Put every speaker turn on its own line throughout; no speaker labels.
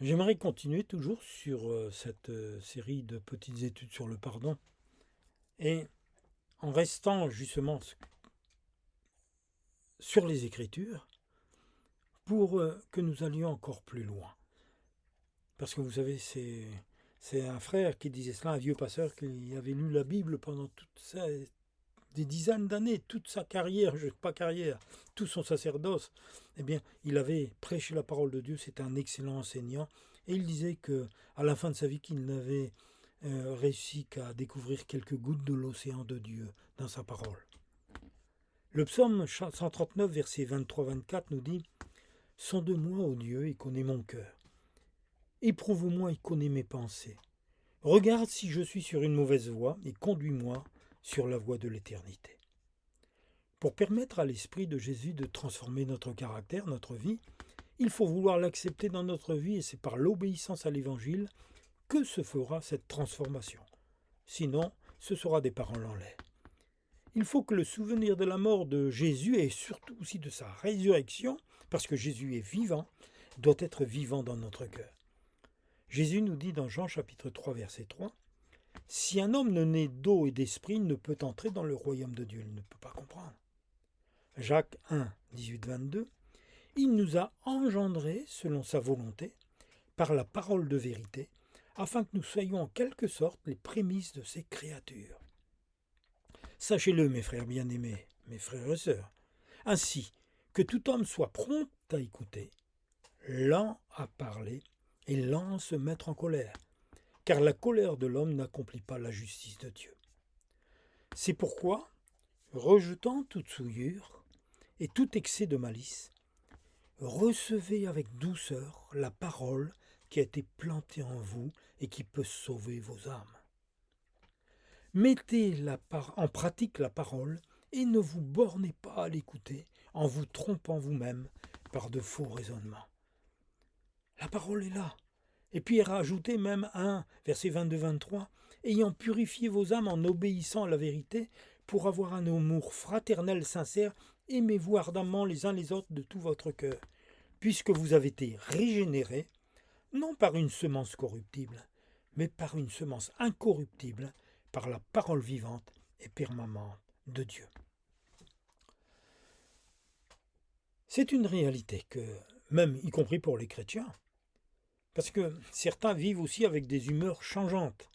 J'aimerais continuer toujours sur cette série de petites études sur le pardon et en restant justement sur les Écritures pour que nous allions encore plus loin. Parce que vous savez, c'est un frère qui disait cela, un vieux pasteur qui avait lu la Bible pendant des dizaines d'années, toute sa carrière, pas carrière, tout son sacerdoce. Eh bien, il avait prêché la parole de Dieu, c'était un excellent enseignant, et il disait que à la fin de sa vie, qu'il n'avait réussi qu'à découvrir quelques gouttes de l'océan de Dieu dans sa parole. Le psaume 139, verset 23-24 nous dit « Sonde-moi, ô Dieu, et connais mon cœur. Éprouve-moi et connais mes pensées. Regarde si je suis sur une mauvaise voie et conduis-moi sur la voie de l'éternité. » Pour permettre à l'Esprit de Jésus de transformer notre caractère, notre vie, il faut vouloir l'accepter dans notre vie et c'est par l'obéissance à l'Évangile que se fera cette transformation. Sinon, ce sera des paroles en l'air. Il faut que le souvenir de la mort de Jésus et surtout aussi de sa résurrection, parce que Jésus est vivant, doit être vivant dans notre cœur. Jésus nous dit dans Jean chapitre 3 verset 3, « Si un homme ne naît d'eau et d'esprit, il ne peut entrer dans le royaume de Dieu. » Il ne peut pas comprendre. Jacques 1, 18-22, « Il nous a engendrés selon sa volonté, par la parole de vérité, afin que nous soyons en quelque sorte les prémices de ses créatures. » Sachez-le, mes frères bien-aimés, mes frères et sœurs, ainsi que tout homme soit prompt à écouter, lent à parler et lent à se mettre en colère, car la colère de l'homme n'accomplit pas la justice de Dieu. C'est pourquoi, rejetant toute souillure et tout excès de malice, recevez avec douceur la parole qui a été plantée en vous et qui peut sauver vos âmes. Mettez en pratique la parole et ne vous bornez pas à l'écouter en vous trompant vous-même par de faux raisonnements. La parole est là. Et puis rajoutez même un, verset 22-23, ayant purifié vos âmes en obéissant à la vérité, pour avoir un amour fraternel sincère, aimez-vous ardemment les uns les autres de tout votre cœur, puisque vous avez été régénérés, non par une semence corruptible, mais par une semence incorruptible, par la parole vivante et permanente de Dieu. C'est une réalité que, même y compris pour les chrétiens, parce que certains vivent aussi avec des humeurs changeantes.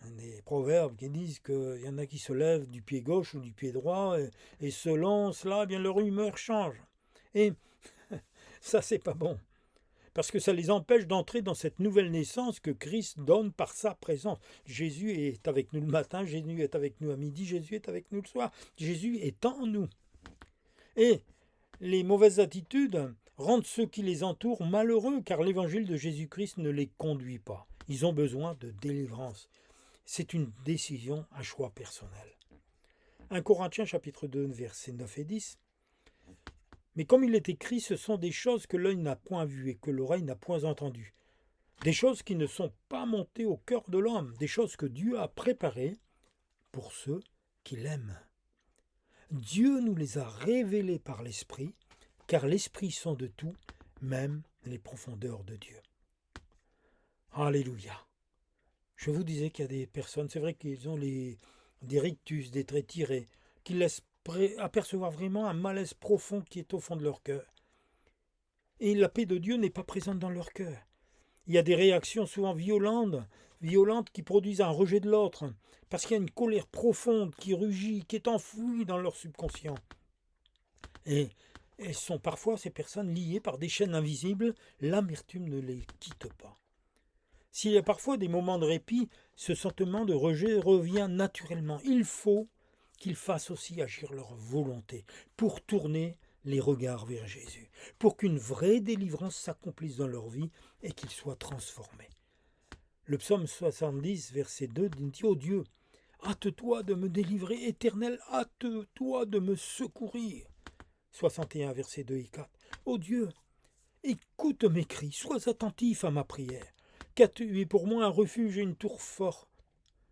Des proverbes qui disent qu'il y en a qui se lèvent du pied gauche ou du pied droit, et selon cela, eh bien, leur humeur change. Et ça, c'est pas bon. Parce que ça les empêche d'entrer dans cette nouvelle naissance que Christ donne par sa présence. Jésus est avec nous le matin, Jésus est avec nous à midi, Jésus est avec nous le soir. Jésus est en nous. Et les mauvaises attitudes rendent ceux qui les entourent malheureux, car l'évangile de Jésus-Christ ne les conduit pas. Ils ont besoin de délivrance. C'est une décision, un choix personnel. 1 Corinthiens chapitre 2, versets 9 et 10. Mais comme il est écrit, ce sont des choses que l'œil n'a point vues et que l'oreille n'a point entendues. Des choses qui ne sont pas montées au cœur de l'homme, des choses que Dieu a préparées pour ceux qui l'aiment. Dieu nous les a révélées par l'Esprit, car l'Esprit sent de tout, même les profondeurs de Dieu. Alléluia. Je vous disais qu'il y a des personnes, c'est vrai qu'ils ont des rictus, des traits tirés, qui laissent apercevoir vraiment un malaise profond qui est au fond de leur cœur. Et la paix de Dieu n'est pas présente dans leur cœur. Il y a des réactions souvent violentes qui produisent un rejet de l'autre, parce qu'il y a une colère profonde qui rugit, qui est enfouie dans leur subconscient. Et elles sont parfois, ces personnes, liées par des chaînes invisibles, l'amertume ne les quitte pas. S'il y a parfois des moments de répit, ce sentiment de rejet revient naturellement. Il faut qu'ils fassent aussi agir leur volonté pour tourner les regards vers Jésus, pour qu'une vraie délivrance s'accomplisse dans leur vie et qu'ils soient transformés. Le psaume 70, verset 2 dit « Ô Dieu, hâte-toi de me délivrer, Éternel, hâte-toi de me secourir. » 61, verset 2 et 4. « Ô Dieu, écoute mes cris, sois attentif à ma prière, car tu es pour moi un refuge et une tour forte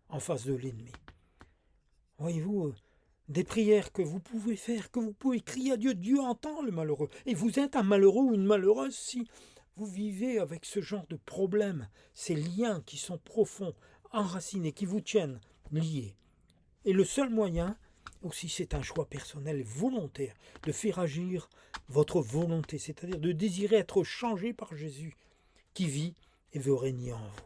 en face de l'ennemi. » Voyez-vous, des prières que vous pouvez faire, que vous pouvez crier à Dieu, Dieu entend le malheureux. Et vous êtes un malheureux ou une malheureuse si vous vivez avec ce genre de problème, ces liens qui sont profonds, enracinés, qui vous tiennent liés. Et le seul moyen, aussi c'est un choix personnel et volontaire, de faire agir votre volonté, c'est-à-dire de désirer être changé par Jésus, qui vit et veut régner en vous.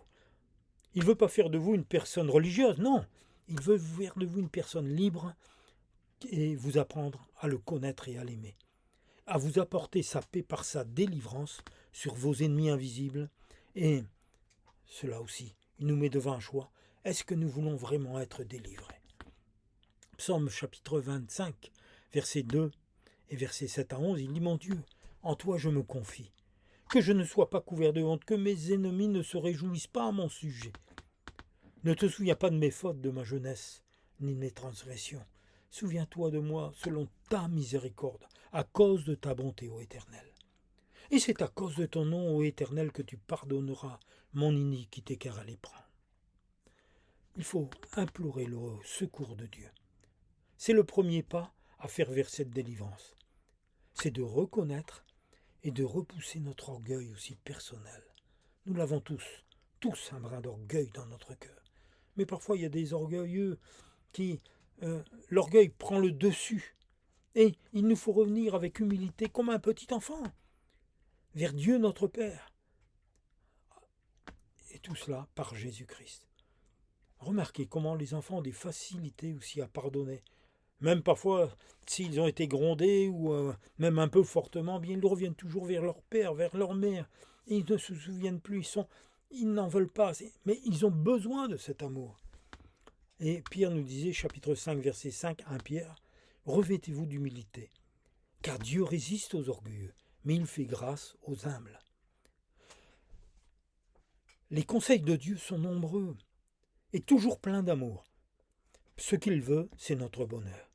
Il ne veut pas faire de vous une personne religieuse, non. Il veut faire de vous une personne libre et vous apprendre à le connaître et à l'aimer, à vous apporter sa paix par sa délivrance sur vos ennemis invisibles. Et cela aussi, il nous met devant un choix. Est-ce que nous voulons vraiment être délivrés? Psaume chapitre 25, versets 2 et versets 7 à 11, il dit « Mon Dieu, en toi je me confie. Que je ne sois pas couvert de honte, que mes ennemis ne se réjouissent pas à mon sujet. Ne te souviens pas de mes fautes de ma jeunesse, ni de mes transgressions. Souviens-toi de moi selon ta miséricorde, à cause de ta bonté, ô Éternel. Et c'est à cause de ton nom, ô Éternel, que tu pardonneras mon iniquité, car elle est grande. » Il faut implorer le secours de Dieu. C'est le premier pas à faire vers cette délivrance. C'est de reconnaître et de repousser notre orgueil aussi personnel. Nous l'avons tous un brin d'orgueil dans notre cœur. Mais parfois il y a des orgueilleux qui, l'orgueil prend le dessus. Et il nous faut revenir avec humilité comme un petit enfant vers Dieu notre Père. Et tout cela par Jésus-Christ. Remarquez comment les enfants ont des facilités aussi à pardonner. Même parfois, s'ils ont été grondés ou même un peu fortement, bien ils reviennent toujours vers leur père, vers leur mère. Et ils ne se souviennent plus, ils n'en veulent pas, mais ils ont besoin de cet amour. Et Pierre nous disait, chapitre 5, verset 5, 1 Pierre, « Revêtez-vous d'humilité, car Dieu résiste aux orgueilleux, mais il fait grâce aux humbles. » Les conseils de Dieu sont nombreux et toujours pleins d'amour. Ce qu'il veut, c'est notre bonheur.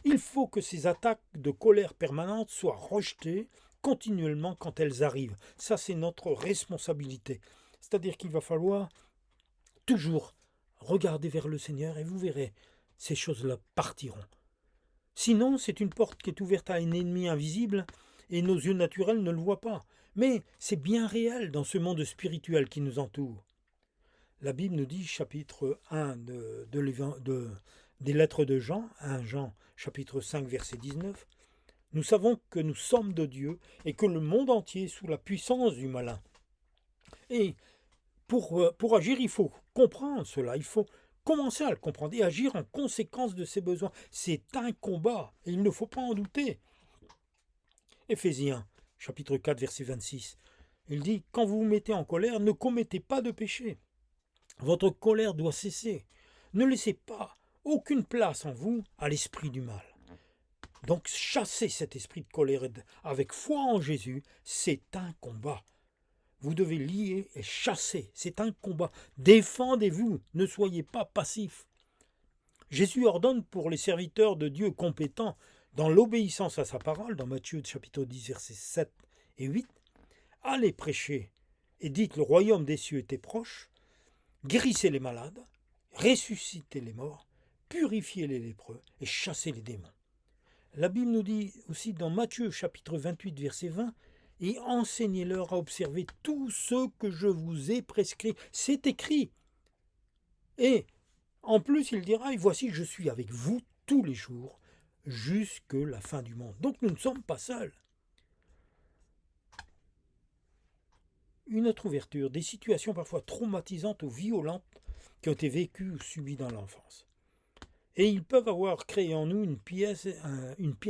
Il faut que ces attaques de colère permanente soient rejetées continuellement quand elles arrivent. Ça, c'est notre responsabilité. C'est-à-dire qu'il va falloir toujours regarder vers le Seigneur et vous verrez, ces choses-là partiront. Sinon, c'est une porte qui est ouverte à un ennemi invisible et nos yeux naturels ne le voient pas. Mais c'est bien réel dans ce monde spirituel qui nous entoure. La Bible nous dit, chapitre 1 des lettres de Jean, 1 Jean, chapitre 5, verset 19, « Nous savons que nous sommes de Dieu et que le monde entier est sous la puissance du malin. » Et pour agir, il faut comprendre cela, il faut commencer à le comprendre et agir en conséquence de ses besoins. C'est un combat et il ne faut pas en douter. Éphésiens, chapitre 4, verset 26, il dit « Quand vous vous mettez en colère, ne commettez pas de péché. Votre colère doit cesser. Ne laissez pas aucune place en vous à l'esprit du mal. » Donc chassez cet esprit de colère avec foi en Jésus, c'est un combat. Vous devez lier et chasser, c'est un combat. Défendez-vous, ne soyez pas passifs. Jésus ordonne pour les serviteurs de Dieu compétents dans l'obéissance à sa parole, dans Matthieu chapitre 10, versets 7 et 8, « Allez prêcher et dites le royaume des cieux était proche, guérissez les malades, ressuscitez les morts, purifiez les lépreux et chassez les démons. » La Bible nous dit aussi dans Matthieu chapitre 28, verset 20, « Et enseignez-leur à observer tout ce que je vous ai prescrit. » C'est écrit. Et en plus, il dira, « Et voici, je suis avec vous tous les jours, jusque la fin du monde. » Donc nous ne sommes pas seuls. Une autre ouverture, des situations parfois traumatisantes ou violentes qui ont été vécues ou subies dans l'enfance. Et ils peuvent avoir créé en nous une pièce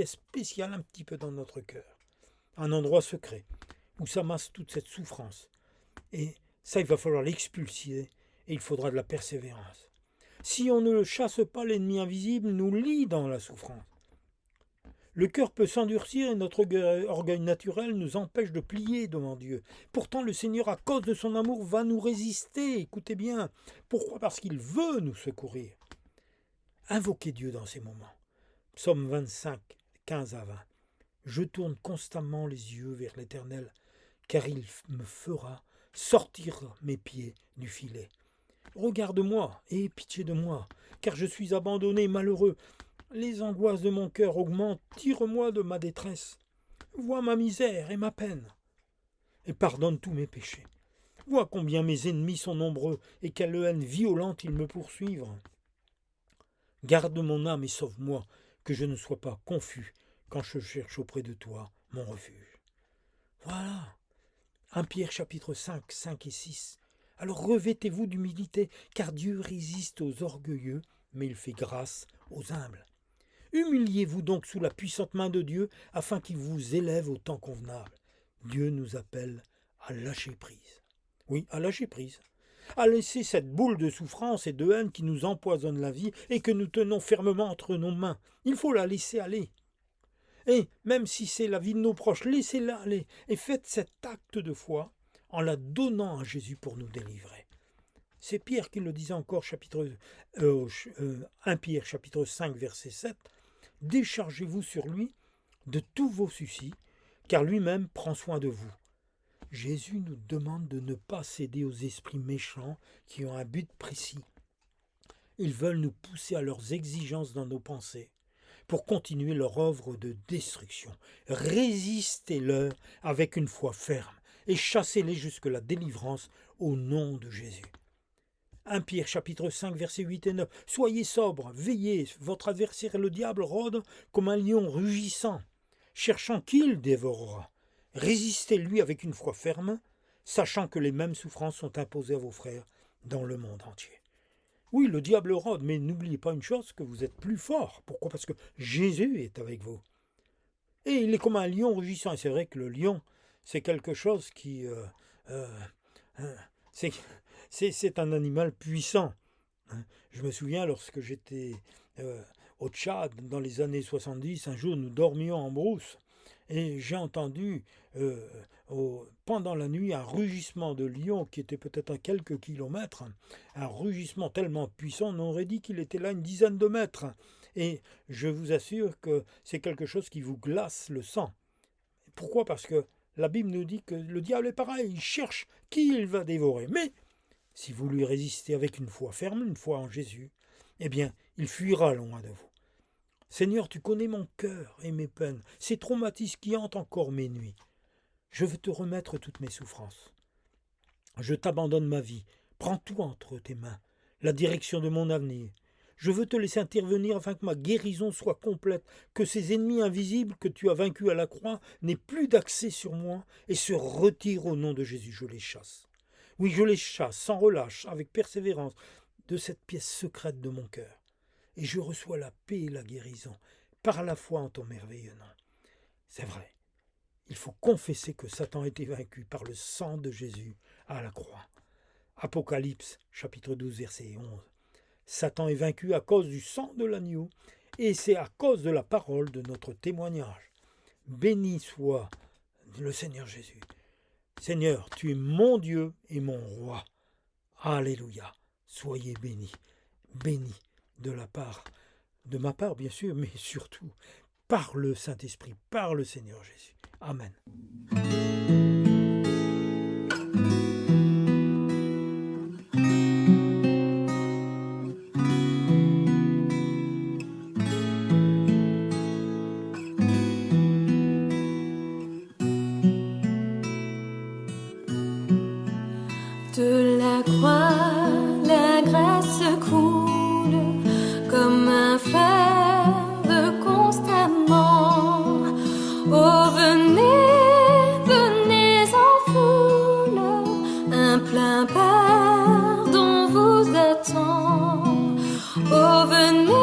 spéciale un petit peu dans notre cœur. Un endroit secret où s'amasse toute cette souffrance. Et ça, il va falloir l'expulser et il faudra de la persévérance. Si on ne le chasse pas, l'ennemi invisible nous lie dans la souffrance. Le cœur peut s'endurcir et notre orgueil naturel nous empêche de plier devant Dieu. Pourtant, le Seigneur, à cause de son amour, va nous résister. Écoutez bien. Pourquoi ? Parce qu'il veut nous secourir. Invoquez Dieu dans ces moments. Psaume 25, 15 à 20. Je tourne constamment les yeux vers l'Éternel, car il me fera sortir mes pieds du filet. Regarde-moi et aie pitié de moi, car je suis abandonné et malheureux. Les angoisses de mon cœur augmentent, tire-moi de ma détresse. Vois ma misère et ma peine. et pardonne tous mes péchés. Vois combien mes ennemis sont nombreux et quelle haine violente ils me poursuivent. Garde mon âme et sauve-moi, que je ne sois pas confus quand je cherche auprès de toi mon refuge. Voilà. 1 Pierre chapitre 5, 5 et 6. Alors revêtez-vous d'humilité, car Dieu résiste aux orgueilleux, mais il fait grâce aux humbles. Humiliez-vous donc sous la puissante main de Dieu, afin qu'il vous élève au temps convenable. Dieu nous appelle à lâcher prise. Oui, à lâcher prise. À laisser cette boule de souffrance et de haine qui nous empoisonne la vie et que nous tenons fermement entre nos mains. Il faut la laisser aller. Et même si c'est la vie de nos proches, laissez-la aller et faites cet acte de foi en la donnant à Jésus pour nous délivrer. C'est Pierre qui le disait encore, 1 Pierre chapitre 5, verset 7. « Déchargez-vous sur lui de tous vos soucis, car lui-même prend soin de vous. » Jésus nous demande de ne pas céder aux esprits méchants qui ont un but précis. Ils veulent nous pousser à leurs exigences dans nos pensées pour continuer leur œuvre de destruction. Résistez-leur avec une foi ferme et chassez-les jusque la délivrance au nom de Jésus. 1 Pierre chapitre 5 versets 8 et 9. Soyez sobres, veillez, votre adversaire le diable rôde comme un lion rugissant, cherchant qui il dévorera. Résistez-lui avec une foi ferme, sachant que les mêmes souffrances sont imposées à vos frères dans le monde entier. Oui, le diable rôde, mais n'oubliez pas une chose, que vous êtes plus fort. Pourquoi ? Parce que Jésus est avec vous. Et il est comme un lion rugissant. Et c'est vrai que le lion, c'est quelque chose qui... c'est un animal puissant. Je me souviens, lorsque j'étais au Tchad, dans les années 70, un jour nous dormions en brousse. Et j'ai entendu pendant la nuit un rugissement de lion qui était peut-être à quelques kilomètres, un rugissement tellement puissant, on aurait dit qu'il était là une dizaine de mètres. Et je vous assure que c'est quelque chose qui vous glace le sang. Pourquoi ? Parce que la Bible nous dit que le diable est pareil, il cherche qui il va dévorer. Mais si vous lui résistez avec une foi ferme, une foi en Jésus, eh bien, il fuira loin de vous. Seigneur, tu connais mon cœur et mes peines, ces traumatismes qui hantent encore mes nuits. Je veux te remettre toutes mes souffrances. Je t'abandonne ma vie, prends tout entre tes mains, la direction de mon avenir. Je veux te laisser intervenir afin que ma guérison soit complète, que ces ennemis invisibles que tu as vaincus à la croix n'aient plus d'accès sur moi et se retirent au nom de Jésus. Je les chasse. Oui, je les chasse sans relâche, avec persévérance, de cette pièce secrète de mon cœur. Et je reçois la paix et la guérison par la foi en ton merveilleux nom. C'est vrai, il faut confesser que Satan a été vaincu par le sang de Jésus à la croix. Apocalypse, chapitre 12, verset 11. Satan est vaincu à cause du sang de l'agneau, et c'est à cause de la parole de notre témoignage. Béni soit le Seigneur Jésus. Seigneur, tu es mon Dieu et mon roi. Alléluia. Soyez bénis, bénis de ma part bien sûr, mais surtout par le Saint-Esprit, par le Seigneur Jésus. Amen.
De la croix, la grâce coule comme un fleuve constamment. Oh, venez, venez en foule, un plein pardon vous attend. Oh, venez.